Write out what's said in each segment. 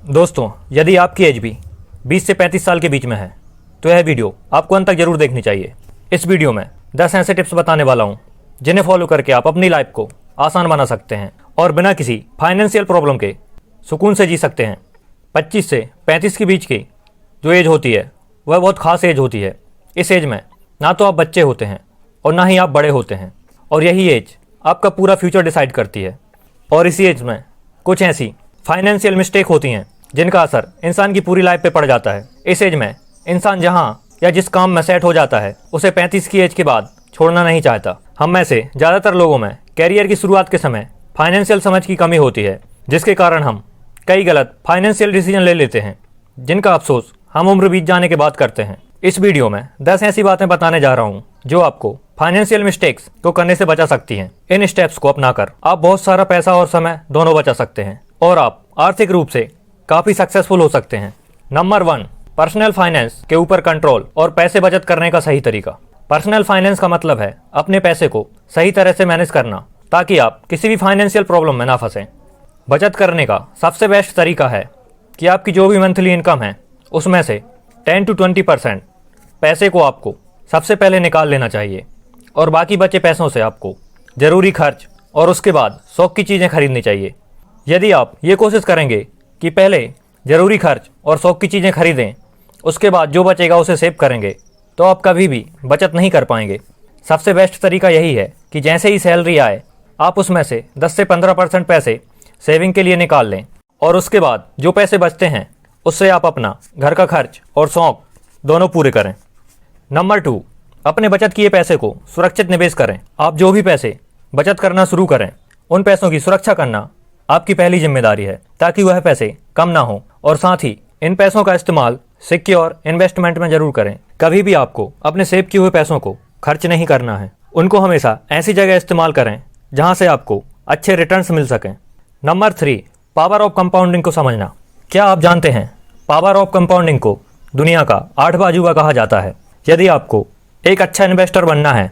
दोस्तों, यदि आपकी एज भी 20 से 35 साल के बीच में है तो यह वीडियो आपको अंत तक जरूर देखनी चाहिए। इस वीडियो में 10 ऐसे टिप्स बताने वाला हूँ जिन्हें फॉलो करके आप अपनी लाइफ को आसान बना सकते हैं और बिना किसी फाइनेंशियल प्रॉब्लम के सुकून से जी सकते हैं। 25 से 35 के बीच की जो एज होती है वह बहुत खास एज होती है। इस एज में ना तो आप बच्चे होते हैं और ना ही आप बड़े होते हैं, और यही एज आपका पूरा फ्यूचर डिसाइड करती है। और इसी एज में कुछ ऐसी फाइनेंशियल मिस्टेक होती हैं जिनका असर इंसान की पूरी लाइफ पे पड़ जाता है। इस एज में इंसान जहां या जिस काम में सेट हो जाता है उसे 35 की एज के बाद छोड़ना नहीं चाहता। हम में से ज़्यादातर लोगों में कैरियर की शुरुआत के समय फाइनेंशियल समझ की कमी होती है, जिसके कारण हम कई गलत फाइनेंशियल डिसीजन ले लेते हैं जिनका अफसोस हम उम्र बीत जाने के बाद करते हैं। इस वीडियो में 10 ऐसी बातें बताने जा रहा हूँ जो आपको फाइनेंशियल मिस्टेक्स को करने से बचा सकती हैं। इन स्टेप्स को अपनाकर आप बहुत सारा पैसा और समय दोनों बचा सकते हैं और आप आर्थिक रूप से काफ़ी सक्सेसफुल हो सकते हैं। नंबर 1, पर्सनल फाइनेंस के ऊपर कंट्रोल और पैसे बचत करने का सही तरीका। पर्सनल फाइनेंस का मतलब है अपने पैसे को सही तरह से मैनेज करना ताकि आप किसी भी फाइनेंशियल प्रॉब्लम में ना फंसें। बचत करने का सबसे बेस्ट तरीका है कि आपकी जो भी मंथली इनकम है उसमें से 10 to 20% पैसे को आपको सबसे पहले निकाल लेना चाहिए और बाकी बचे पैसों से आपको ज़रूरी खर्च और उसके बाद शौक की चीज़ें खरीदनी चाहिए। यदि आप ये कोशिश करेंगे कि पहले ज़रूरी खर्च और शौक की चीज़ें खरीदें, उसके बाद जो बचेगा उसे सेव करेंगे, तो आप कभी भी बचत नहीं कर पाएंगे। सबसे बेस्ट तरीका यही है कि जैसे ही सैलरी आए आप उसमें से 10 से 15% पैसे सेविंग के लिए निकाल लें और उसके बाद जो पैसे बचते हैं उससे आप अपना घर का खर्च और शौक दोनों पूरे करें। नंबर 2, अपने बचत किए पैसे को सुरक्षित निवेश करें। आप जो भी पैसे बचत करना शुरू करें उन पैसों की सुरक्षा करना आपकी पहली जिम्मेदारी है ताकि वह पैसे कम ना हो, और साथ ही इन पैसों का इस्तेमाल सिक्योर इन्वेस्टमेंट में जरूर करें। कभी भी आपको अपने सेव किए हुए पैसों को खर्च नहीं करना है। उनको हमेशा ऐसी जगह इस्तेमाल करें जहां से आपको अच्छे रिटर्न्स मिल सकें। नंबर 3, पावर ऑफ कंपाउंडिंग को समझना। क्या आप जानते हैं पावर ऑफ कंपाउंडिंग को दुनिया का 8वां अजूबा कहा जाता है। यदि आपको एक अच्छा इन्वेस्टर बनना है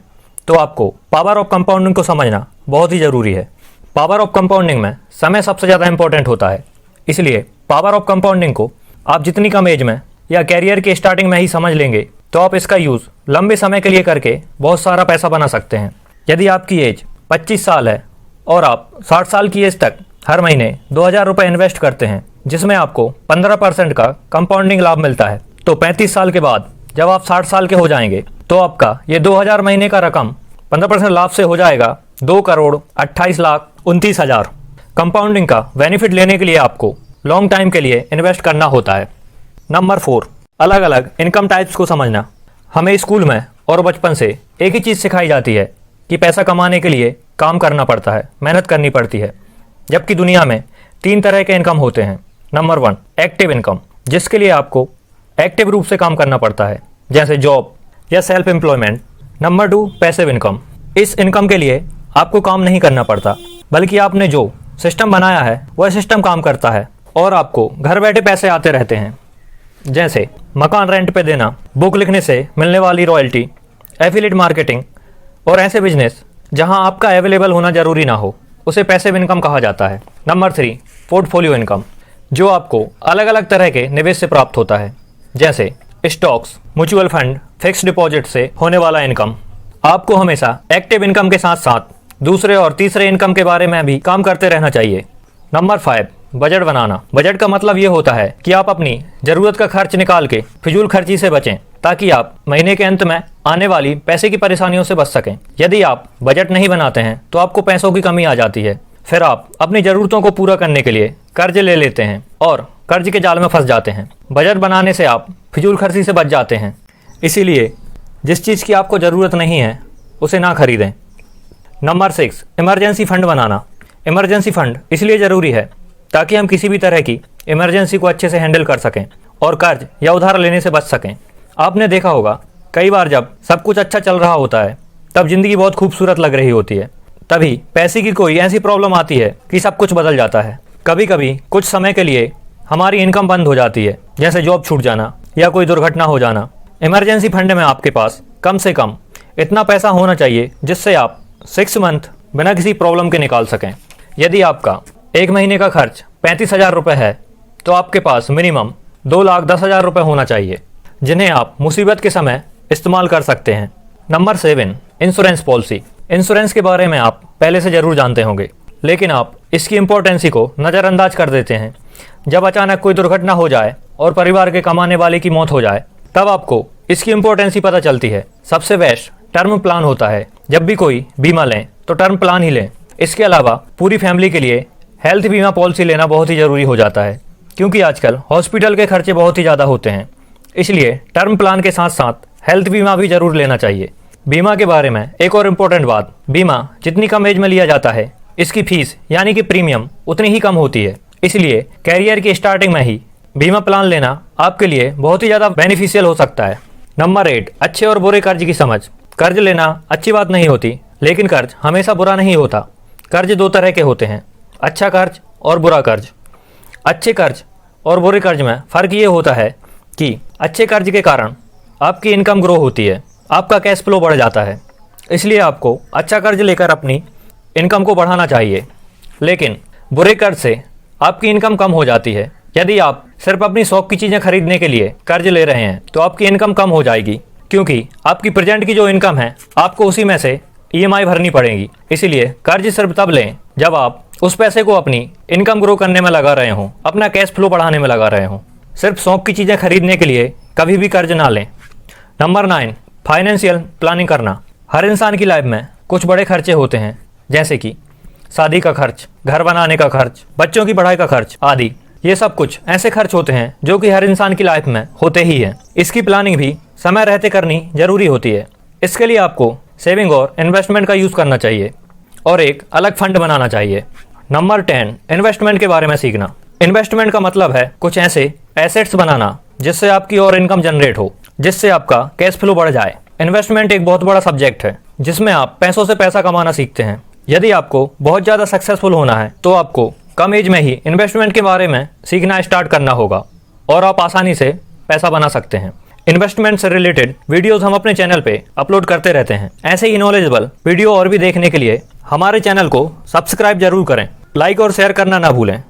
तो आपको पावर ऑफ कंपाउंडिंग को समझना बहुत ही ज़रूरी है। पावर ऑफ कंपाउंडिंग में समय सबसे ज़्यादा इंपॉर्टेंट होता है, इसलिए पावर ऑफ कंपाउंडिंग को आप जितनी कम एज में या कैरियर के स्टार्टिंग में ही समझ लेंगे तो आप इसका यूज़ लंबे समय के लिए करके बहुत सारा पैसा बना सकते हैं। यदि आपकी एज 25 साल है और आप 60 साल की एज तक हर महीने 2000 रुपये इन्वेस्ट करते हैं जिसमें आपको 15% का कंपाउंडिंग लाभ मिलता है, तो 35 साल के बाद जब आप 60 साल के हो जाएंगे तो आपका ये 2000 महीने का रकम 15% लाभ से हो जाएगा 2,28,29,000। कंपाउंडिंग का बेनिफिट लेने के लिए आपको लॉन्ग टाइम के लिए इन्वेस्ट करना होता है। नंबर 4, अलग अलग इनकम टाइप्स को समझना। हमें स्कूल में और बचपन से एक ही चीज़ सिखाई जाती है कि पैसा कमाने के लिए काम करना पड़ता है, मेहनत करनी पड़ती है, जबकि दुनिया में 3 तरह के इनकम होते हैं। नंबर 1, एक्टिव इनकम, जिसके लिए आपको एक्टिव रूप से काम करना पड़ता है जैसे जॉब या self employment. Number 2, passive income. इस इनकम के लिए आपको काम नहीं करना पड़ता, बल्कि आपने जो सिस्टम बनाया है वह सिस्टम काम करता है और आपको घर बैठे पैसे आते रहते हैं, जैसे मकान रेंट पे देना, बुक लिखने से मिलने वाली रॉयल्टी, एफिलिएट मार्केटिंग और ऐसे बिजनेस जहां आपका अवेलेबल होना जरूरी ना हो, उसे पैसिव इनकम कहा जाता है। नंबर 3, पोर्टफोलियो इनकम, जो आपको अलग अलग तरह के निवेश से प्राप्त होता है, जैसे stocks, mutual fund, fixed deposit से होने वाला इनकम। आपको हमेशा एक्टिव इनकम के साथ साथ दूसरे और तीसरे इनकम के बारे में भी काम करते रहना चाहिए। नंबर 5, बजट बनाना। बजट का मतलब ये होता है कि आप अपनी ज़रूरत का खर्च निकाल के फिजूल खर्ची से बचें ताकि आप महीने के अंत में आने वाली पैसे की परेशानियों से बच सकें। यदि आप बजट नहीं बनाते हैं तो आपको पैसों की कमी आ जाती है, फिर आप अपनी ज़रूरतों को पूरा करने के लिए कर्ज ले लेते हैं और कर्ज के जाल में फंस जाते हैं। बजट बनाने से आप फिजूल खर्ची से बच जाते हैं, इसीलिए जिस चीज़ की आपको ज़रूरत नहीं है उसे ना खरीदें। नंबर 6, इमरजेंसी फंड बनाना। इमरजेंसी फंड इसलिए ज़रूरी है ताकि हम किसी भी तरह की इमरजेंसी को अच्छे से हैंडल कर सकें और कर्ज या उधार लेने से बच सकें। आपने देखा होगा कई बार जब सब कुछ अच्छा चल रहा होता है तब ज़िंदगी बहुत खूबसूरत लग रही होती है, तभी पैसे की कोई ऐसी प्रॉब्लम आती है कि सब कुछ बदल जाता है। कभी कभी कुछ समय के लिए हमारी इनकम बंद हो जाती है, जैसे जॉब छूट जाना या कोई दुर्घटना हो जाना। इमरजेंसी फंड में आपके पास कम से कम इतना पैसा होना चाहिए जिससे आप 6 मंथ बिना किसी प्रॉब्लम के निकाल सकें। यदि आपका एक महीने का खर्च 35,000 रुपये है तो आपके पास मिनिमम 2,10,000 रुपये होना चाहिए, जिन्हें आप मुसीबत के समय इस्तेमाल कर सकते हैं। Number 7, insurance policy. इंश्योरेंस के बारे में आप पहले से ज़रूर जानते होंगे, लेकिन आप इसकी इम्पोर्टेंसी को नज़रअंदाज कर देते हैं। जब अचानक कोई दुर्घटना हो जाए और परिवार के कमाने वाले की मौत हो जाए, तब आपको इसकी इम्पोर्टेंसी पता चलती है। सबसे बेस्ट टर्म प्लान होता है। जब भी कोई बीमा लें तो टर्म प्लान ही लें। इसके अलावा पूरी फैमिली के लिए हेल्थ बीमा पॉलिसी लेना बहुत ही ज़रूरी हो जाता है, क्योंकि आजकल हॉस्पिटल के खर्चे बहुत ही ज़्यादा होते हैं। इसलिए टर्म प्लान के साथ साथ हेल्थ बीमा भी ज़रूर लेना चाहिए। बीमा के बारे में एक और इम्पोर्टेंट बात, बीमा जितनी कम एज में लिया जाता है, इसकी फीस यानी कि प्रीमियम उतनी ही कम होती है। इसलिए कैरियर की स्टार्टिंग में ही बीमा प्लान लेना आपके लिए बहुत ही ज़्यादा बेनिफिशियल हो सकता है। नंबर 8, अच्छे और बुरे कर्ज की समझ। कर्ज लेना अच्छी बात नहीं होती, लेकिन कर्ज हमेशा बुरा नहीं होता। कर्ज 2 तरह के होते हैं, अच्छा कर्ज और बुरा कर्ज। अच्छे कर्ज और बुरे कर्ज में फ़र्क ये होता है कि अच्छे कर्ज के कारण आपकी इनकम ग्रो होती है, आपका कैश फ्लो बढ़ जाता है। इसलिए आपको अच्छा कर्ज लेकर अपनी इनकम को बढ़ाना चाहिए। लेकिन बुरे कर्ज से आपकी इनकम कम हो जाती है। यदि आप सिर्फ अपनी शौक की चीज़ें खरीदने के लिए कर्ज ले रहे हैं तो आपकी इनकम कम हो जाएगी, क्योंकि आपकी प्रेजेंट की जो इनकम है आपको उसी में से EMI भरनी पड़ेगी। इसीलिए कर्ज सिर्फ तब लें जब आप उस पैसे को अपनी इनकम ग्रो करने में लगा रहे हों, अपना कैश फ्लो बढ़ाने में लगा रहे हों। सिर्फ शौक की चीज़ें खरीदने के लिए कभी भी कर्ज ना लें। नंबर 9, फाइनेंशियल प्लानिंग करना। हर इंसान की लाइफ में कुछ बड़े खर्चे होते हैं, जैसे कि शादी का खर्च, घर बनाने का खर्च, बच्चों की पढ़ाई का खर्च आदि। ये सब कुछ ऐसे खर्च होते हैं जो कि हर इंसान की लाइफ में होते ही हैं। इसकी प्लानिंग भी समय रहते करनी जरूरी होती है। इसके लिए आपको सेविंग और इन्वेस्टमेंट का यूज़ करना चाहिए और एक अलग फंड बनाना चाहिए। नंबर 10, इन्वेस्टमेंट के बारे में सीखना। इन्वेस्टमेंट का मतलब है कुछ ऐसे एसेट्स बनाना जिससे आपकी और इनकम जनरेट हो, जिससे आपका कैश फ्लो बढ़ जाए। इन्वेस्टमेंट एक बहुत बड़ा सब्जेक्ट है जिसमें आप पैसों से पैसा कमाना सीखते हैं। यदि आपको बहुत ज़्यादा सक्सेसफुल होना है तो आपको कम एज में ही इन्वेस्टमेंट के बारे में सीखना स्टार्ट करना होगा और आप आसानी से पैसा बना सकते हैं। इन्वेस्टमेंट से रिलेटेड वीडियोस हम अपने चैनल पे अपलोड करते रहते हैं। ऐसे ही नॉलेजेबल वीडियो और भी देखने के लिए हमारे चैनल को सब्सक्राइब जरूर करें, लाइक और शेयर करना ना भूलें।